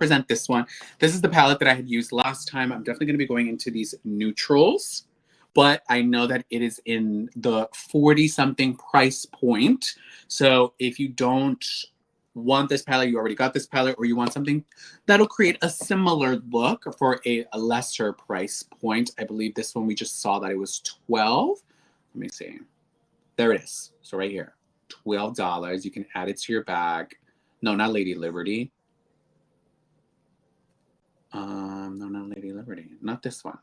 present this one. This is the palette that I had used last time. I'm definitely going to be going into these neutrals, but I know that it is in the 40-something price point. So if you don't want this palette, you already got this palette, or you want something that'll create a similar look for a lesser price point. I believe this one we just saw that it was 12. Let me see. There it is. So right here, $12. You can add it to your bag. No, not Lady Liberty. No, not Lady Liberty. Not this one.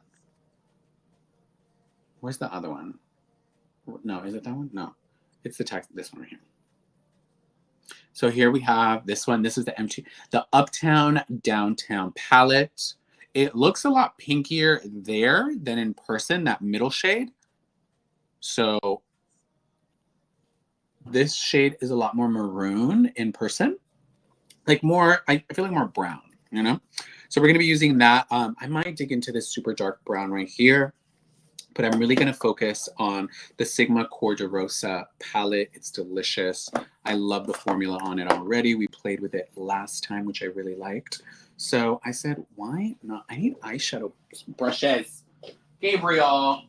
Where's the other one? No, is it that one? No. It's the text. This one right here. So here we have this one. This is the Uptown Downtown palette. It looks a lot pinkier there than in person, that middle shade. So this shade is a lot more maroon in person. Like more, I feel like more brown, you know? So we're going to be using that. I might dig into this super dark brown right here, but I'm really going to focus on the Sigma Cor-de-Rosa palette. It's delicious. I love the formula on it already. We played with it last time, which I really liked. So I said, why not? I need eyeshadow brushes. Gabriel.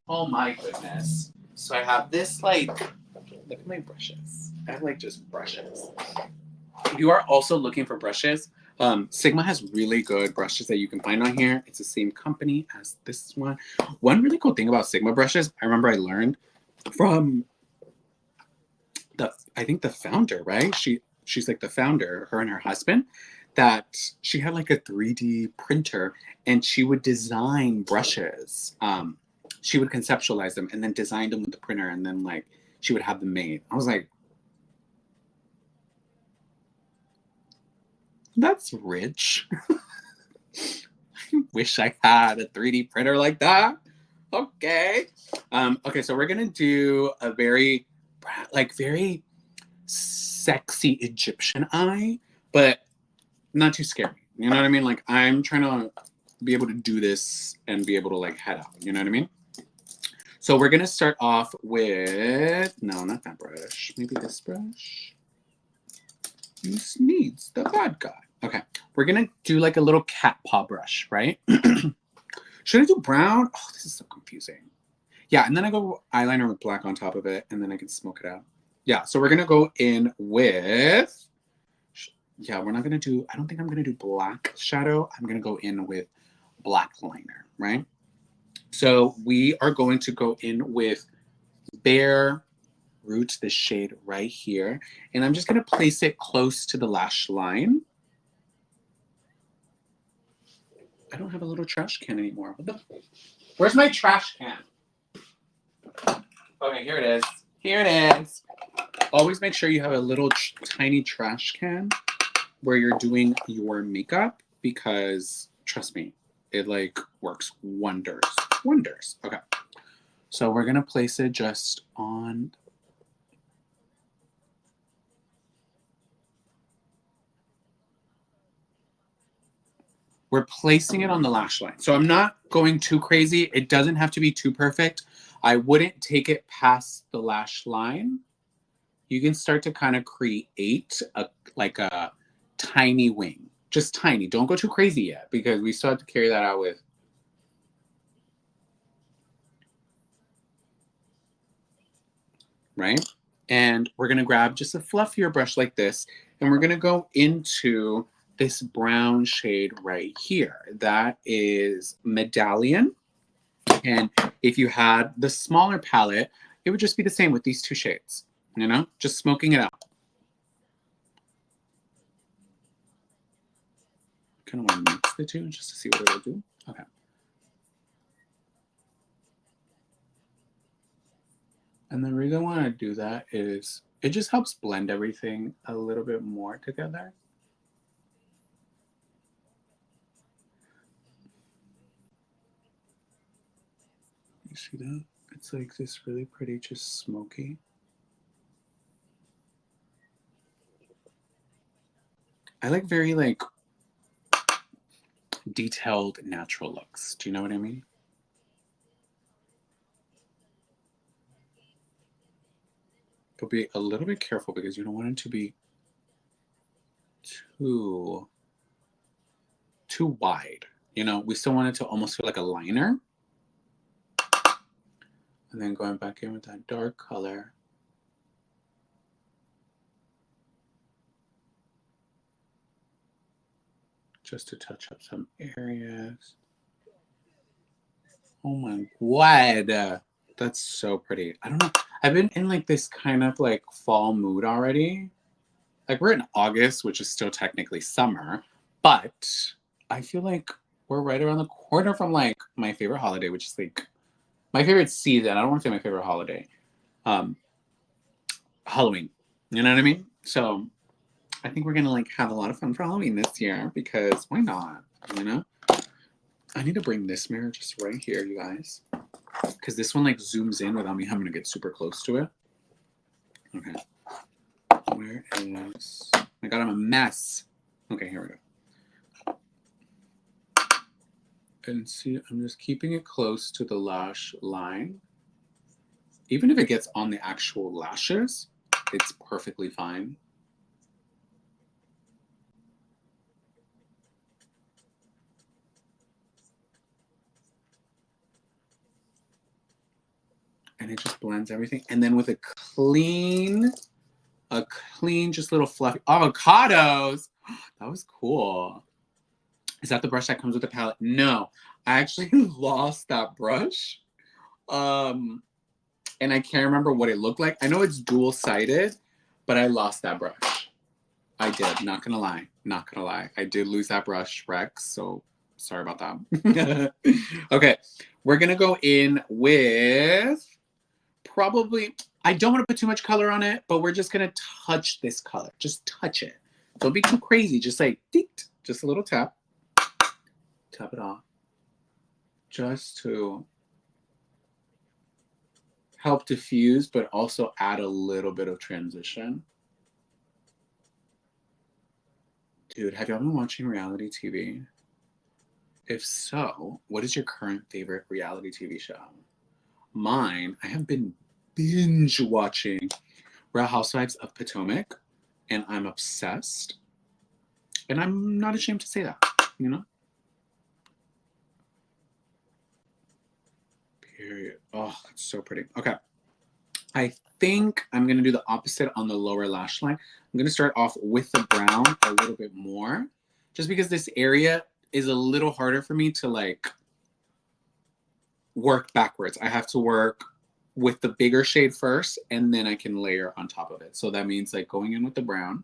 Oh my goodness. So I have this, like, look at my brushes. I have like just brushes. If you are also looking for brushes, Sigma has really good brushes that you can find on here. It's the same company as this one. One really cool thing about Sigma brushes, I remember I learned from I think the founder, right? She's like the founder, her and her husband, that she had like a 3D printer and she would design brushes. She would conceptualize them and then design them with the printer, and then like she would have them made. I was like, that's rich. I wish I had a 3D printer like that. Okay. Okay, so we're gonna do a very sexy Egyptian eye, but not too scary. You know what I mean? Like, I'm trying to be able to do this and be able to like head out. You know what I mean? So we're gonna start off with, no, not that brush. Maybe this brush. This needs the bad guy. Okay, we're gonna do like a little cat paw brush, right? Should I do brown? Oh, this is so confusing. Yeah, and then I go eyeliner with black on top of it, and then I can smoke it out. Yeah, so we're gonna go in with, yeah, we're not gonna do, I don't think I'm gonna do black shadow. I'm gonna go in with black liner, right? So we are going to go in with Bare Root, this shade right here, and I'm just gonna place it close to the lash line. I don't have a little trash can anymore. Where's my trash can? Okay, here it is. Here it is. Always make sure you have a little tiny trash can where you're doing your makeup, because trust me, it like works wonders. Wonders. Okay. So we're gonna place it just on. We're placing it on the lash line. So I'm not going too crazy. It doesn't have to be too perfect. I wouldn't take it past the lash line. You can start to kind of create like a tiny wing. Just tiny. Don't go too crazy yet, because we still have to carry that out with. Right? And we're going to grab just a fluffier brush like this, and we're going to go into this brown shade right here. That is Medallion. And if you had the smaller palette, it would just be the same with these two shades, you know, just smoking it out. Kind of want to mix the two just to see what it'll do. Okay. And the reason why I do that is it just helps blend everything a little bit more together. You see that? It's like this really pretty, just smoky. I like very like detailed natural looks. Do you know what I mean? But be a little bit careful, because you don't want it to be too too wide. You know, we still want it to almost feel like a liner. And then going back in with that dark color. Just to touch up some areas. Oh my God. That's so pretty. I don't know. I've been in like this kind of like fall mood already. Like we're in August, which is still technically summer, but I feel like we're right around the corner from like my favorite holiday, which is like my favorite season. I don't want to say my favorite holiday. Halloween. You know what I mean? So I think we're gonna like have a lot of fun for Halloween this year because why not? You know? I need to bring this mirror just right here, you guys. Because this one like zooms in without me having to get super close to it. Okay. Where is... I got him a mess. Okay, here we go. And see, I'm just keeping it close to the lash line. Even if it gets on the actual lashes, it's perfectly fine. And it just blends everything. And then with a clean, just little fluffy avocados. That was cool. Is that the brush that comes with the palette? No, I actually lost that brush. And I can't remember what it looked like. I know it's dual-sided, but I lost that brush. I did, not gonna lie. Not gonna lie. I did lose that brush, Rex, so sorry about that. Okay, we're gonna go in with probably, I don't want to put too much color on it, but we're just gonna touch this color. Just touch it. Don't be too crazy. Just like, just a little tap. Tap it off. Just to help diffuse, but also add a little bit of transition. Dude, have y'all been watching reality TV? If so, what is your current favorite reality TV show? Mine, I have been binge watching Real Housewives of Potomac, and I'm obsessed. And I'm not ashamed to say that, you know? Period. Oh, it's so pretty. Okay. I think I'm going to do the opposite on the lower lash line. I'm going to start off with the brown a little bit more, just because this area is a little harder for me to like work backwards. I have to work with the bigger shade first, and then I can layer on top of it. So that means like going in with the brown.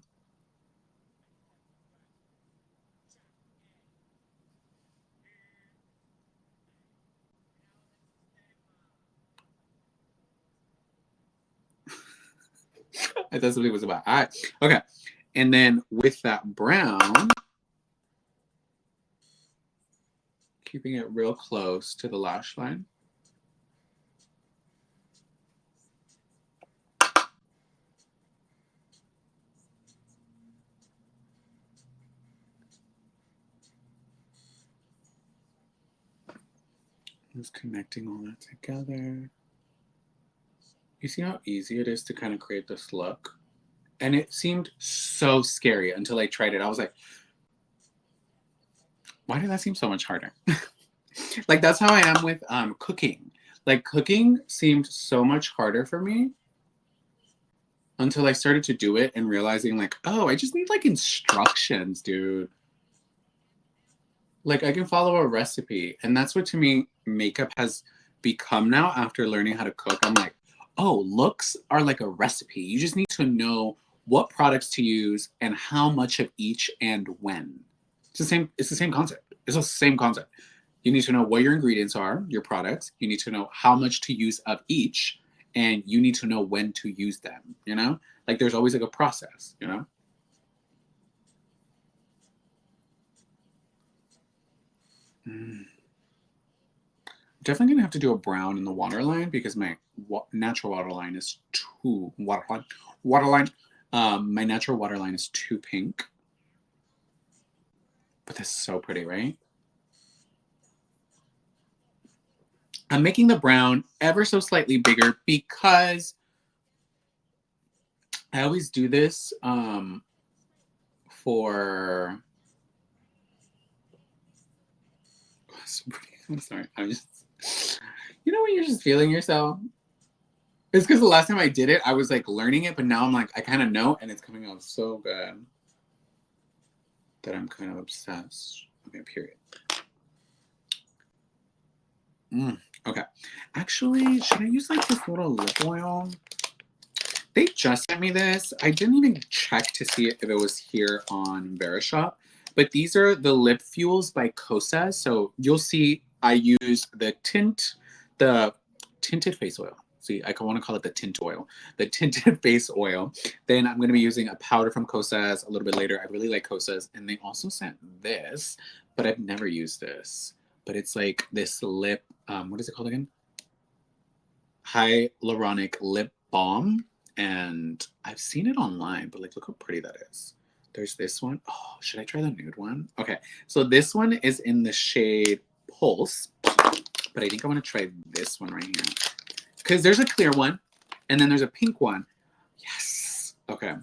I thought something was about. All right. Okay. And then with that brown, keeping it real close to the lash line. Just connecting all that together. You see how easy it is to kind of create this look? And it seemed so scary until I tried it. I was like, why did that seem so much harder? Like that's how I am with cooking. Like cooking seemed so much harder for me until I started to do it and realizing like, oh, I just need like instructions, dude. Like I can follow a recipe. And that's what to me makeup has become now after learning how to cook. I'm like, oh, looks are like a recipe. You just need to know what products to use and how much of each and when. It's the same concept. It's the same concept. You need to know what your ingredients are, your products. You need to know how much to use of each, and you need to know when to use them, you know? Like there's always like a process, you know? Mm. Definitely gonna have to do a brown in the waterline because my natural waterline is too waterline. My natural waterline is too pink, but this is so pretty, right? I'm making the brown ever so slightly bigger because I always do this for so pretty. I'm sorry. I'm just, you know when you're just feeling yourself? It's because the last time I did it, I was like learning it, but now I'm like, I kind of know, and it's coming out so good that I'm kind of obsessed. Okay, period. Okay. Actually, should I use like this little lip oil? They just sent me this. I didn't even check to see if it was here on Verishop, but these are the Lip Fuels by Cosa. So you'll see I use the tinted face oil. See, I want to call it the tint oil, the tinted face oil. Then I'm going to be using a powder from Cosa's a little bit later. I really like Cosa's. And they also sent this, but I've never used this. But it's like this lip, what is it called again? Hyaluronic Lip Balm. And I've seen it online, but like, look how pretty that is. There's this one. Oh, should I try the nude one? Okay, so this one is in the shade Pulse, but I think I want to try this one right here. Because there's a clear one, and then there's a pink one. Yes. Okay.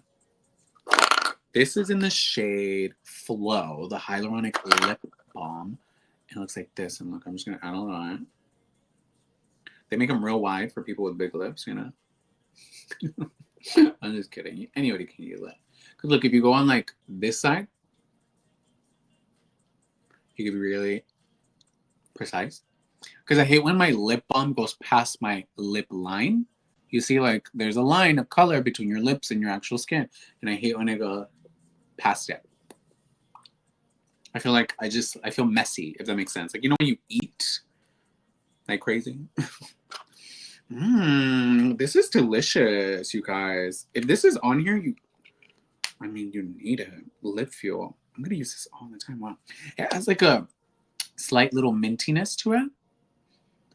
This is in the shade Flow, the Hyaluronic Lip Balm. It looks like this. And look, I'm just going to add a line. They make them real wide for people with big lips, you know? I'm just kidding. Anybody can use that. Because look, if you go on like this side, you can be really precise. Because I hate when my lip balm goes past my lip line. You see, like, there's a line of color between your lips and your actual skin. And I hate when I go past it. I feel like I feel messy, if that makes sense. Like, you know when you eat like crazy? This is delicious, you guys. If this is on here, you need a lip fuel. I'm going to use this all the time. Wow. It has like a slight little mintiness to it.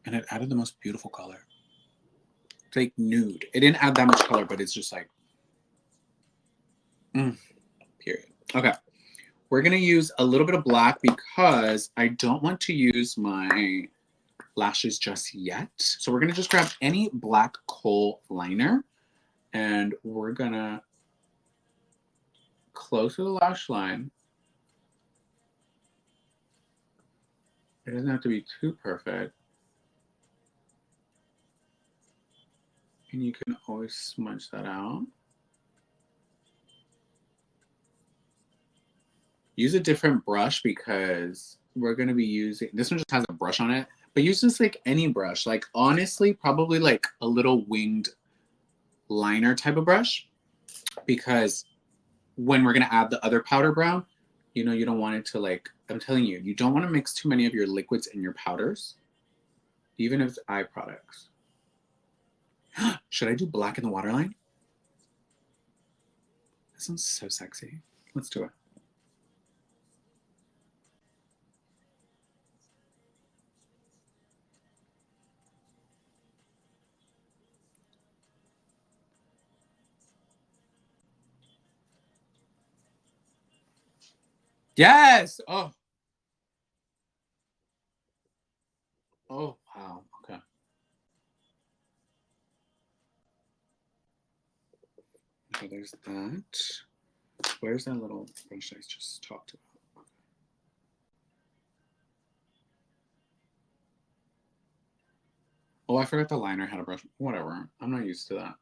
And it added the most beautiful color. It's like nude. It didn't add that much color, but it's just like, period. Okay. We're going to use a little bit of black because I don't want to use my lashes just yet. So we're going to just grab any black kohl liner and we're going to close to the lash line. It doesn't have to be too perfect. And you can always smudge that out. Use a different brush because we're going to be using, this one just has a brush on it, but use just like any brush. Like honestly, probably like a little winged liner type of brush because when we're going to add the other powder brown, you know, you don't want it to like, I'm telling you, you don't want to mix too many of your liquids and your powders, even if it's eye products. Should I do black in the waterline? That sounds so sexy. Let's do it. Yes! Oh. Oh, wow. Okay. Okay, there's that. Where's that little brush I just talked about? Oh, I forgot the liner had a brush. Whatever. I'm not used to that.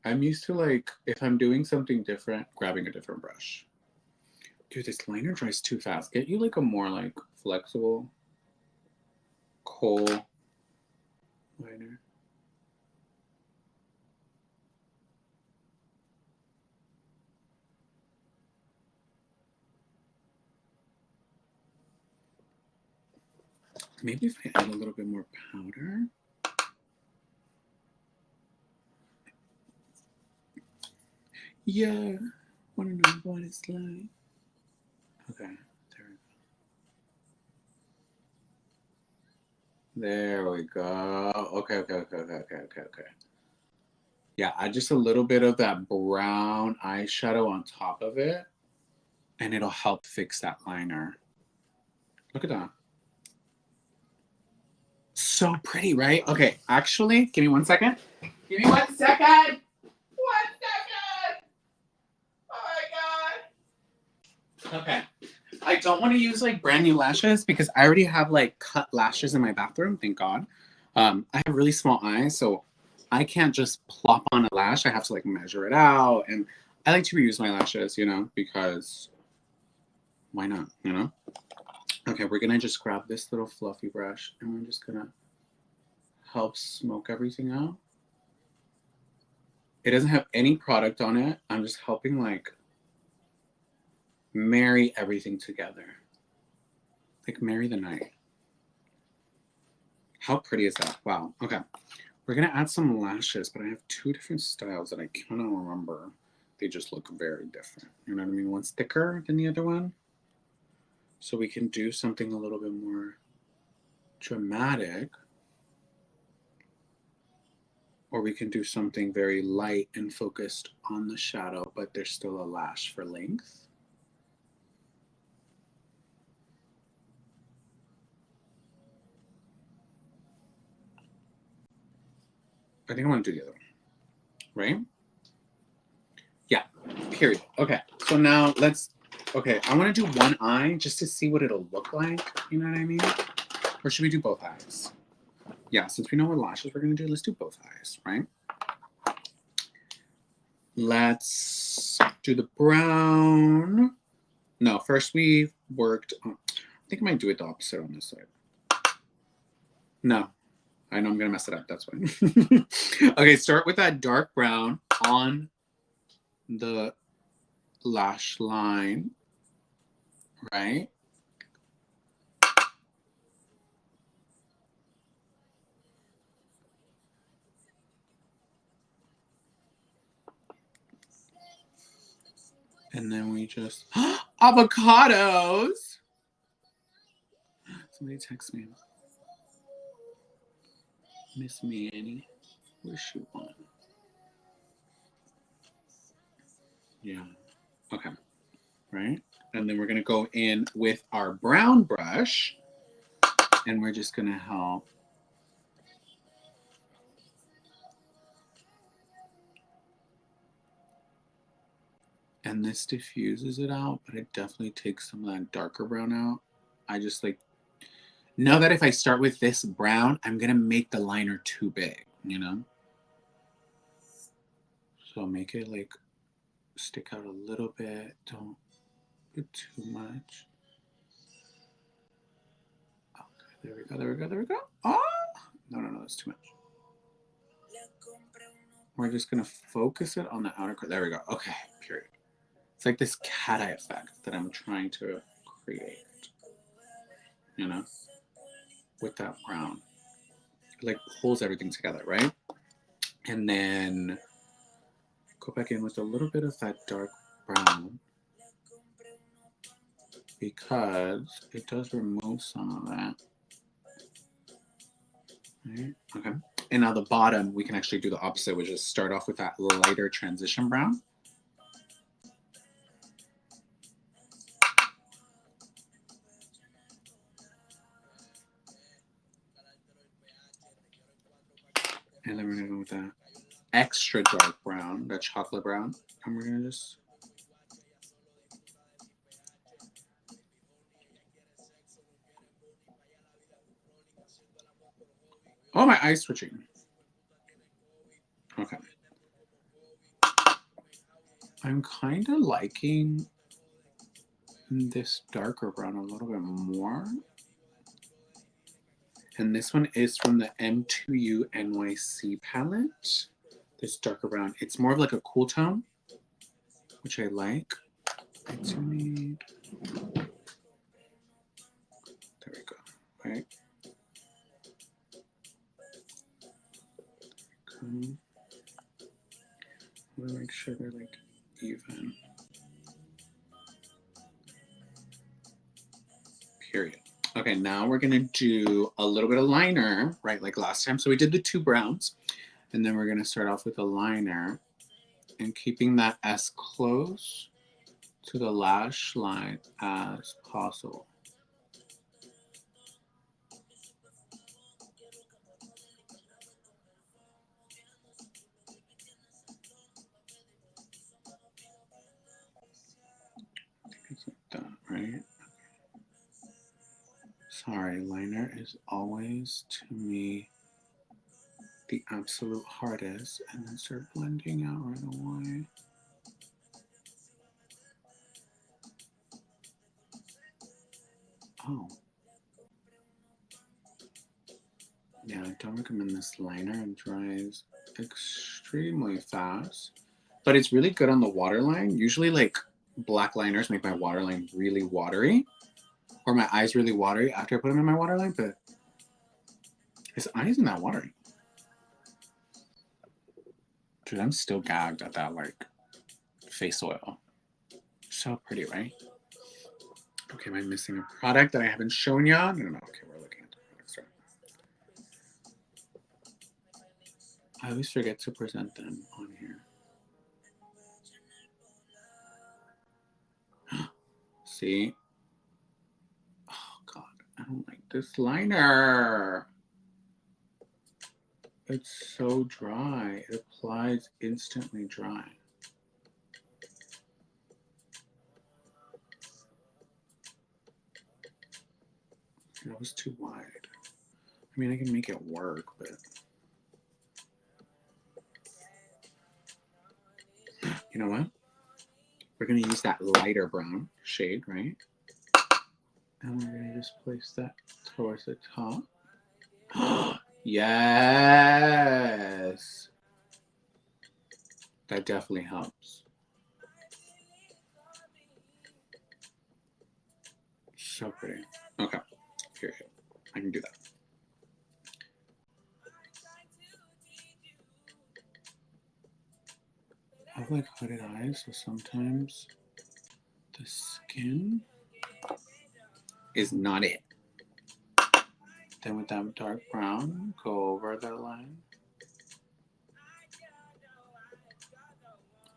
I'm used to, like, if I'm doing something different, grabbing a different brush. Dude, this liner dries too fast. Get you, like, a more, like, flexible kohl liner. Maybe if I add a little bit more powder. Yeah, wanna know what it's like. Okay, there we go. Okay. Yeah, add just a little bit of that brown eyeshadow on top of it, and it'll help fix that liner. Look at that. So pretty, right? Okay, actually, give me 1 second. Give me 1 second. 1 second. Oh my God. Okay. I I don't want to use like brand new lashes because I already have like cut lashes in my bathroom, thank God. I have really small eyes, so I can't just plop on a lash. I have to like measure it out, and I like to reuse my lashes, you know, because why not, you know? Okay, we're gonna just grab this little fluffy brush and we're just gonna help smoke everything out. It doesn't have any product on it. I'm just helping like marry everything together. Like marry the night. How pretty is that? Wow. Okay. We're gonna add some lashes, but I have two different styles that I cannot remember. They just look very different. You know what I mean? One's thicker than the other one. So we can do something a little bit more dramatic. Or we can do something very light and focused on the shadow, but there's still a lash for length. I think I want to do the other one, right? Yeah, period. Okay, so now let's, okay, I want to do one eye just to see what it'll look like, you know what I mean? Or should we do both eyes? Yeah, since we know what lashes we're going to do, let's do both eyes, right? Let's do the brown. No, first we worked on, I think I might do it the opposite on this side. No, I know I'm going to mess it up, that's why. Okay, start with that dark brown on the lash line, right? And then we just, avocados! Somebody text me. Miss Manny. Where's she one? Yeah. Okay. Right? And then we're going to go in with our brown brush. And we're just going to help. And this diffuses it out, but it definitely takes some of that darker brown out. I just like, know that if I start with this brown, I'm going to make the liner too big, you know? So make it like stick out a little bit. Don't put too much. Okay, there we go, there we go, there we go. Oh! No, that's too much. We're just going to focus it on the outer corner. There we go. Okay, period. It's like this cat eye effect that I'm trying to create, you know, with that brown. It like pulls everything together, right? And then go back in with a little bit of that dark brown because it does remove some of that. Right? Okay. And now the bottom, we can actually do the opposite, which is start off with that lighter transition brown. And then we're gonna go with that extra dark brown, that chocolate brown. And we're gonna just, oh, my eye's switching. Okay. I'm kind of liking this darker brown a little bit more. And this one is from the M2U NYC palette. This darker brown. It's more of like a cool tone, which I like. I do need, there we go, right? Okay. I want to make sure they're like even. Period. Okay, now we're gonna do a little bit of liner, right, like last time. So we did the two browns, and then we're gonna start off with a liner and keeping that as close to the lash line as possible. I think it's like that, right? Sorry, liner is always, to me, the absolute hardest, and then start blending out right away. Oh. Yeah, I don't recommend this liner. It dries extremely fast. But it's really good on the waterline. Usually, like, black liners make my waterline really watery. Or my eyes really watery after I put them in my waterline. But his eye isn't that watery. Dude, I'm still gagged at that, like, face oil. So pretty, right? Okay, am I missing a product that I haven't shown y'all? No. Okay, we're looking at the products, right? I always forget to present them on here. See? Oh, God. I don't like this liner. It's so dry. It applies instantly dry. That was too wide. I mean, I can make it work, but... You know what? We're going to use that lighter brown shade, right? And we're going to just place that towards the top. Yes! That definitely helps. So pretty. Okay. Here. I can do that. I have like hooded eyes, so sometimes the skin is not it. Then with that dark brown, go over the line.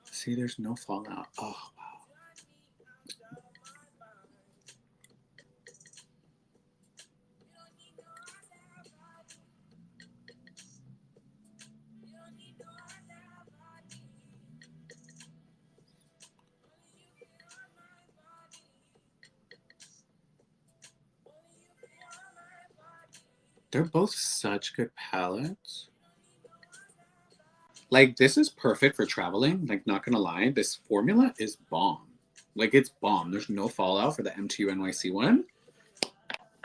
See, there's no fallout. Oh, wow. They're both such good palettes. Like, this is perfect for traveling. Like, not gonna lie, this formula is bomb. Like, it's bomb. There's no fallout for the MTU NYC one.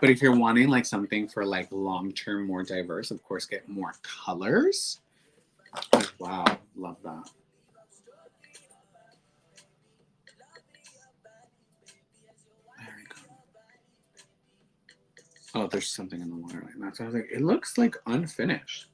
But if you're wanting, like, something for, like, long-term, more diverse, of course, get more colors. Wow, love that. There we go. Oh, there's something in the water like that. So I was like, it looks, like, unfinished.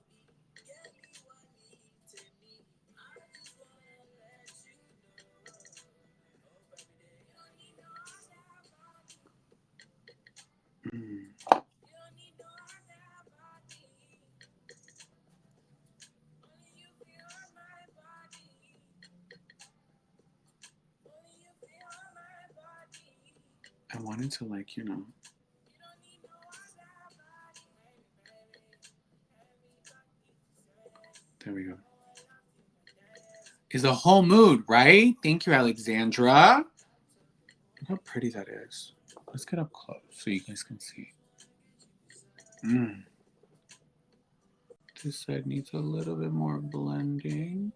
I wanted to, like, you know. There we go. Is the whole mood, right? Thank you, Alexandra. Look how pretty that is. Let's get up close so you guys can see. This side needs a little bit more blending.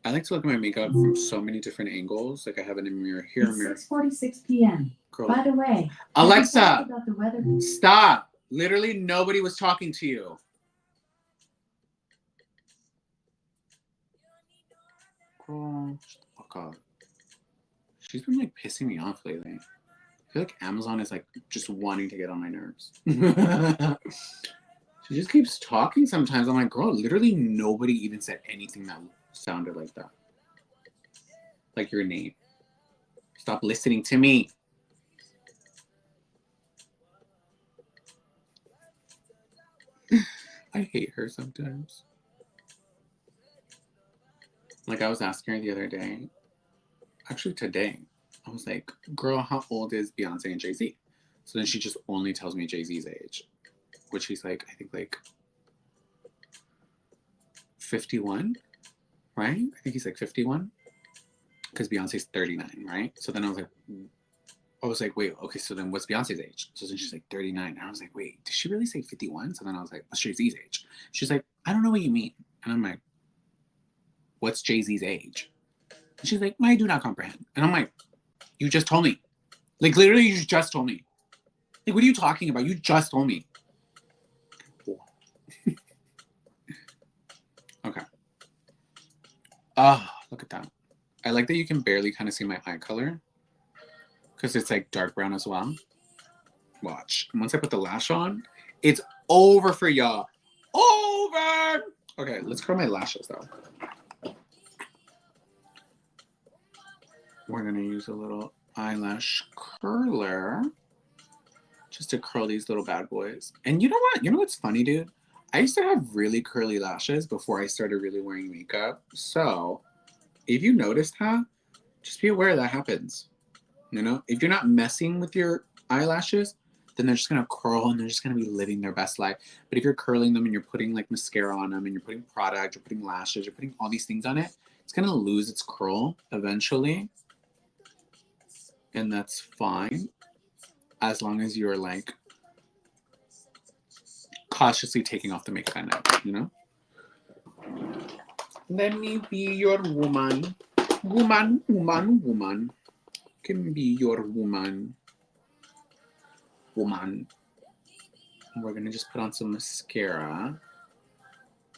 I like to look at my makeup from so many different angles. Like I have it in a mirror here, it's 6:46 p.m. Girl. By the way, Alexa, stop. Literally nobody was talking to you. Girl, shut the fuck up. She's been like pissing me off lately. I feel like Amazon is like just wanting to get on my nerves. She just keeps talking sometimes. I'm like, girl, literally nobody even said anything that sounded like that. Like your name. Stop listening to me. I hate her sometimes. Like I was asking her the other day, actually today, I was like, girl, how old is Beyonce and Jay-Z? So then she just only tells me Jay-Z's age, which he's like, I think like 51, right? I think he's like 51. because Beyonce's 39, right? So then I was like, wait, okay, so then what's Beyonce's age? So then she's like 39. And I was like, wait, did she really say 51? So then I was like, what's Jay-Z's age? She's like, I don't know what you mean. And I'm like, what's Jay-Z's age? And she's like, I do not comprehend. And I'm like, you just told me. Like, literally, you just told me. Like, what are you talking about? You just told me. Okay. Oh, look at that. I like that you can barely kind of see my eye color. Because it's like dark brown as well. Watch. And once I put the lash on, it's over for y'all. Over! Okay, let's curl my lashes though. We're going to use a little eyelash curler just to curl these little bad boys. And you know what? You know what's funny, dude? I used to have really curly lashes before I started really wearing makeup. So if you notice that, just be aware that happens. You know, if you're not messing with your eyelashes, then they're just going to curl and they're just going to be living their best life. But if you're curling them and you're putting like mascara on them and you're putting product, you're putting lashes, you're putting all these things on it, it's going to lose its curl eventually. And that's fine. As long as you're like cautiously taking off the makeup at night, you know? Let me be your woman. Woman, woman, woman. Can be your woman. Woman. We're gonna just put on some mascara.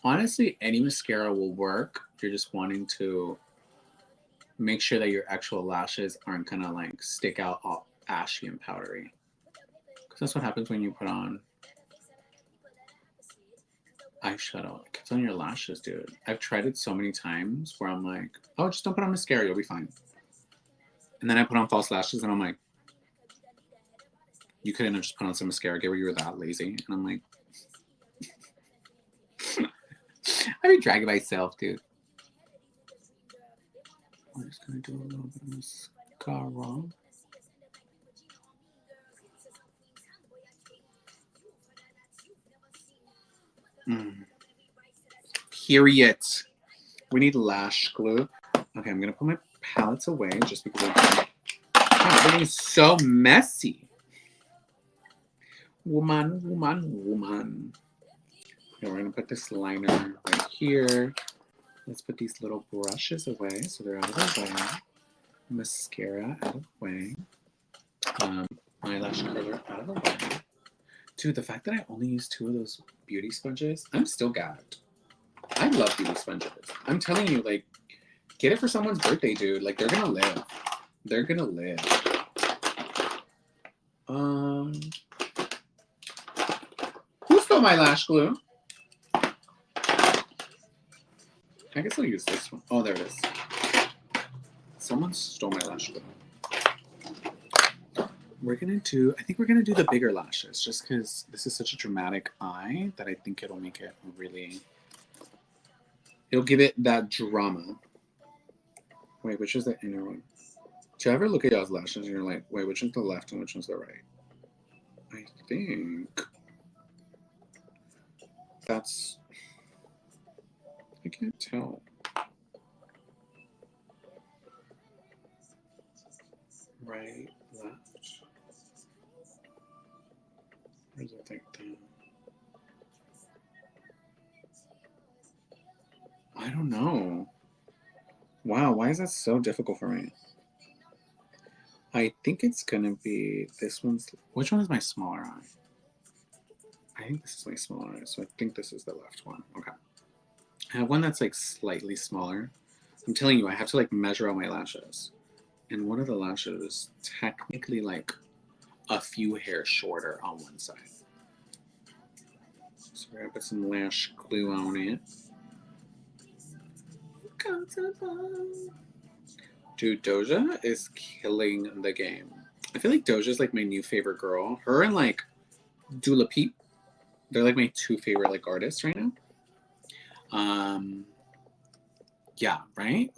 Honestly, any mascara will work. You're just wanting to make sure that your actual lashes aren't gonna like stick out all ashy and powdery. Because that's what happens when you put on eyeshadow. It gets on your lashes, dude. I've tried it so many times where I'm like, oh, just don't put on mascara, you'll be fine. And then I put on false lashes and I'm like, you couldn't have just put on some mascara, get where you were that lazy. And I'm like, I be dragging myself, dude. I'm just gonna do a little bit of mascara. Period. We need lash glue. Okay, I'm gonna put my palettes away just because everything's so messy. Woman, woman, woman. Okay, we're gonna put this liner right here. Let's put these little brushes away so they're out of the way. Mascara out of the way. Eyelash curler out of the way. Dude, the fact that I only use 2 of those beauty sponges, I'm still gagged. I love beauty sponges. I'm telling you, like, get it for someone's birthday, dude. Like, they're gonna live. They're gonna live. Who stole my lash glue? I guess I'll use this one. Oh, there it is. Someone stole my lash glue. I think we're gonna do the bigger lashes just because this is such a dramatic eye that I think it'll make it really, it'll give it that drama. Wait, which is the inner one? Do you ever look at y'all's lashes and you're like, wait, which one's the left and which one's the right? I think that's, I can't tell. Right, left. Where's it like that? I don't know. Wow, why is that so difficult for me? I think it's gonna be this one's. Which one is my smaller eye? I think this is my smaller eye, so I think this is the left one. Okay. I have one that's like slightly smaller. I'm telling you, I have to like measure out my lashes. And one of the lashes is technically like a few hairs shorter on one side. So we're gonna put some lash glue on it. Dude, Doja is killing the game. I feel like Doja's like my new favorite girl. Her and like Dula Peep, they're like my 2 favorite like artists right now. Yeah, right?